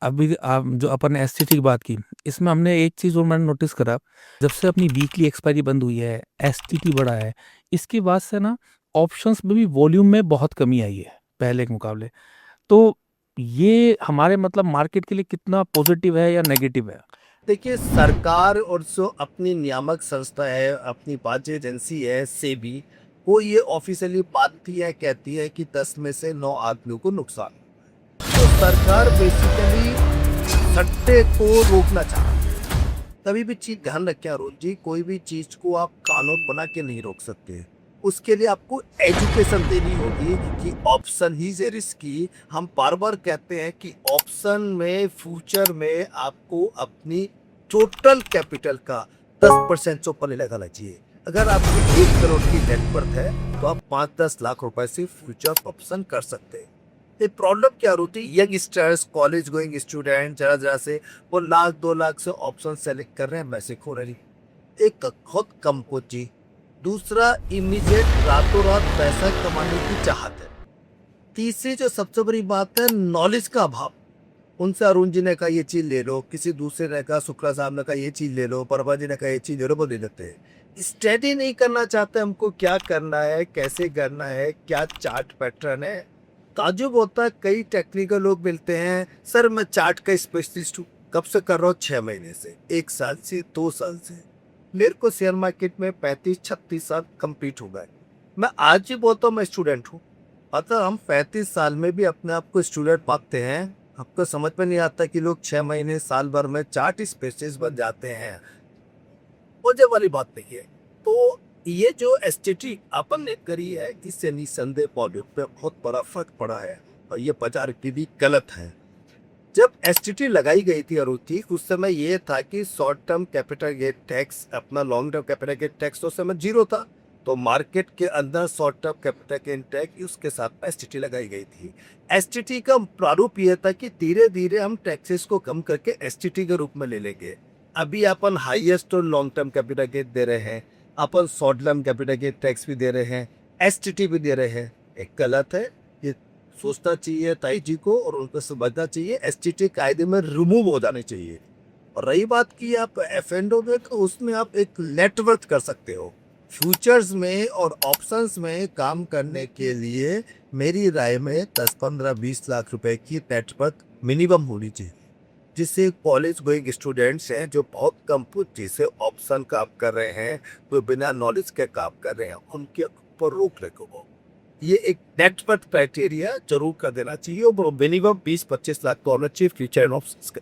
अभी आप जो अपन ने एसटीटी की बात की, इसमें हमने एक चीज़ और मैंने नोटिस करा, जब से अपनी वीकली एक्सपायरी बंद हुई है, एसटीटी बढ़ा है, इसके बाद से ना ऑप्शंस में भी वॉल्यूम में बहुत कमी आई है पहले के मुकाबले। तो ये हमारे मतलब मार्केट के लिए कितना पॉजिटिव है या नेगेटिव है? देखिए, सरकार और जो अपनी नियामक संस्था है, अपनी बाह्य एजेंसी है सेबी, वो ये ऑफिशियली बांधती है, कहती है कि 10 में से 9 आदमियों को नुकसान। तो सरकार बेसिकली सट्टे को रोकना चाहती है। तभी भी चीज ध्यान रखें अरुण जी, कोई भी चीज को आप कानून बना के नहीं रोक सकते। उसके लिए आपको एजुकेशन देनी होगी कि ऑप्शन ही से रिस्की। हम बार बार कहते हैं कि ऑप्शन में फ्यूचर में आपको अपनी टोटल कैपिटल का 10% से ऊपर नहीं लगाना चाहिए। अगर आपकी 1 करोड़ की नेट वर्थ है तो आप 5-10 लाख रुपए से फ्यूचर ऑप्शन कर सकते हैं। ये प्रॉब्लम क्या होती है, यंगस्टर्स कॉलेज गोइंग स्टूडेंट जरा जरा से वो 1 लाख 2 लाख से ऑप्शन सेलेक्ट कर रहे हैं, मैसेज हो रही। एक खुद कम पूंजी, दूसरा इमीडिएट रातों रात पैसा कमाने की चाहत है, तीसरी जो सबसे बड़ी बात है नॉलेज का अभाव। उनसे अरुण जी ने कहा ये चीज ले लो, किसी दूसरे ने कहा, शुक्ला साहब ने कहा ये चीज ले लो, परमा जी ने कहा ये चीज ले लो, वो ले लेते हैं। स्टडी नहीं करना चाहते हमको क्या करना है, कैसे करना है, क्या चार्ट पैटर्न है। ताजुब होता है, कई टेक्निकल लोग मिलते हैं, सर मैं चार्ट का स्पेशलिस्ट हूँ, कब से कर रहा हूँ, 6 महीने से, 1 साल से, 2 साल से। मेरे को शेयर मार्केट में 35-36 साल कंप्लीट हो गए। मैं आज ही बोलता हूँ मैं स्टूडेंट हूँ। अतः हम 35 साल में भी अपने आप को स्टूडेंट मानते हैं। आपको समझ में नहीं आता कि लोग 6 महीने साल भर में चार्ट स्पेशलिस्ट बन जाते हैं। मुझे वाली बात नहीं है। तो ये जो एसटीटी अपन ने करी है, इससे निसंदेह पॉलिट पे बहुत बड़ा फर्क पड़ा है और ये बाजार की भी गलत है। जब एसटीटी लगाई गई थी अरुण जी, उस समय ये था कि short term capital gain tax, अपना long term capital gain tax तो उस समय जीरो था। तो मार्केट के अंदर short term capital gain tax, उसके साथ एसटीटी लगाई गई थी। एसटीटी का प्रारूप यह था कि धीरे धीरे हम टैक्सेस को कम करके एसटीटी के रूप में ले लेंगे। अभी अपन हाईएस्ट और लॉन्ग टर्म कैपिटल गेन दे रहे हैं, अपन short term capital gain tax भी दे रहे हैं, एसटीटी भी दे रहे हैं। एक गलत है, ये सोचना चाहिए ताई जी को और उनको समझना चाहिए, एसटीटी कायदे में रिमूव हो जाने चाहिए। और रही बात की आप एफएनडो में, तो उसमें आप एक नेटवर्क कर सकते हो। फ्यूचर्स में और ऑप्शंस में काम करने के लिए मेरी राय में 10-15-20 लाख रुपए की नेटवर्क मिनिमम होनी चाहिए, जिससे कॉलेज गोइंग स्टूडेंट्स हैं जो बहुत कम पूंजी से ऑप्शन काम कर रहे हैं, तो बिना नॉलेज के काम कर रहे हैं, उनके ऊपर रोक रखो। ये एक नेटवर्क क्राइटेरिया जरूर कर देना चाहिए और मिनिमम 20-25 लाख तो होना चाहिए फ्यूचर ऑप्शन।